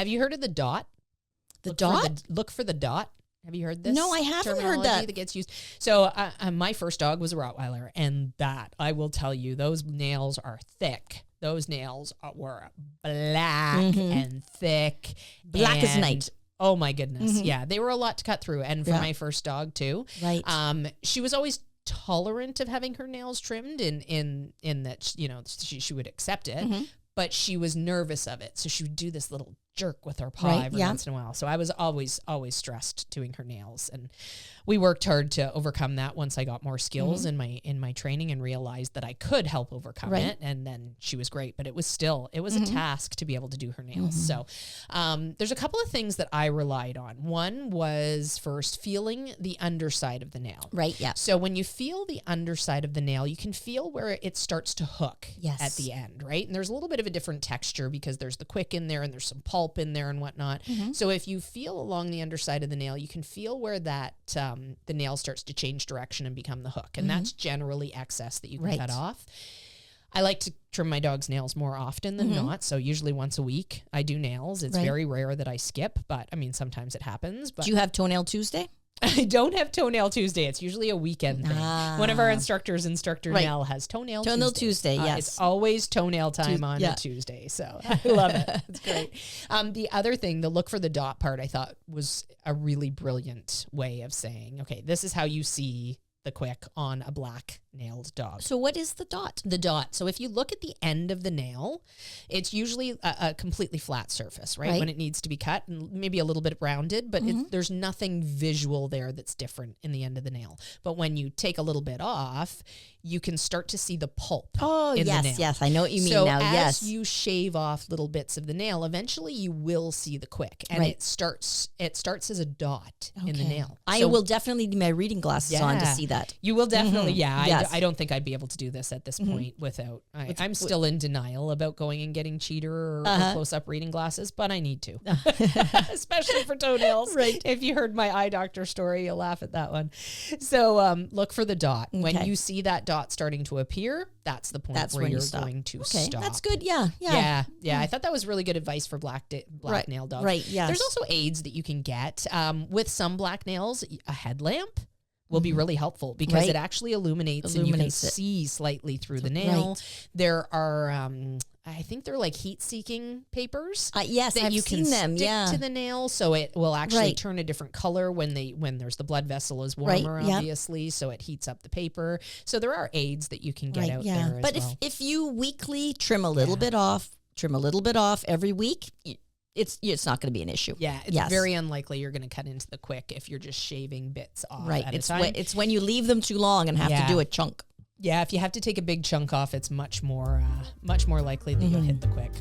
Have you heard of the dot? Look for the dot. Have you heard this? No, I haven't heard that gets used. So my first dog was a Rottweiler, and that, I will tell you, those nails are thick. Those nails were black and thick. Black as night. Oh my goodness. Yeah, they were a lot to cut through. And for my first dog too. Right. She was always tolerant of having her nails trimmed in that, you know, she would accept it, but she was nervous of it. So she would do this little jerk with her paw every once in a while. So I was always stressed doing her nails, and we worked hard to overcome that once I got more skills in my training and realized that I could help overcome it. And then she was great, but it was a task to be able to do her nails. So there's a couple of things that I relied on. One was first feeling the underside of the nail. Right. Yeah. So when you feel the underside of the nail, you can feel where it starts to hook at the end, right? And there's a little bit of a different texture because there's the quick in there and there's some pulp in there and whatnot. So if you feel along the underside of the nail, you can feel where that the nail starts to change direction and become the hook. And that's generally excess that you can cut off. I like to trim my dog's nails more often than not. So usually once a week I do nails. It's very rare that I skip, but I mean, sometimes it happens. But do you have Toenail Tuesday? I don't have Toenail Tuesday. It's usually a weekend thing. One of our instructors, Instructor Nell, has Toenail Tuesday. Yes. It's always toenail time on a Tuesday. So I love it. It's great. The other thing, the look for the dot part, I thought was a really brilliant way of saying, okay, this is how you see the quick on a black nailed dog. So what is the dot? The dot. So if you look at the end of the nail, it's usually a completely flat surface, right? When it needs to be cut, and maybe a little bit rounded, but there's nothing visual there that's different in the end of the nail. But when you take a little bit off, you can start to see the pulp. Oh, in the nail. Yes. I know what you mean so now. As you shave off little bits of the nail, eventually you will see the quick, and it starts as a dot in the nail. I will definitely need my reading glasses on to see that. You will definitely, I don't think I'd be able to do this at this point without. I'm still in denial about going and getting cheater or close-up reading glasses, but I need to, especially for toenails. Right. If you heard my eye doctor story, you'll laugh at that one. So look for the dot. When you see that dot starting to appear, that's the point where you're going to stop. That's good. Yeah. I thought that was really good advice for black nail dogs. Right. Yeah. There's also aids that you can get with some black nails. A headlamp will be really helpful because it actually illuminates and you can see slightly through the nail. There are, I think they're like heat-seeking papers. Yes, that I've you seen can them. stick to the nail, so it will actually turn a different color when there's the blood vessel is warmer, obviously, so it heats up the paper. So there are aids that you can get out there. But if you weekly trim a little bit off every week, it's not going to be an issue. Yeah, it's very unlikely you're going to cut into the quick if you're just shaving bits off. Right, at a time. It's when you leave them too long and have to do a chunk. Yeah, if you have to take a big chunk off, it's much more likely that you'll hit the quick.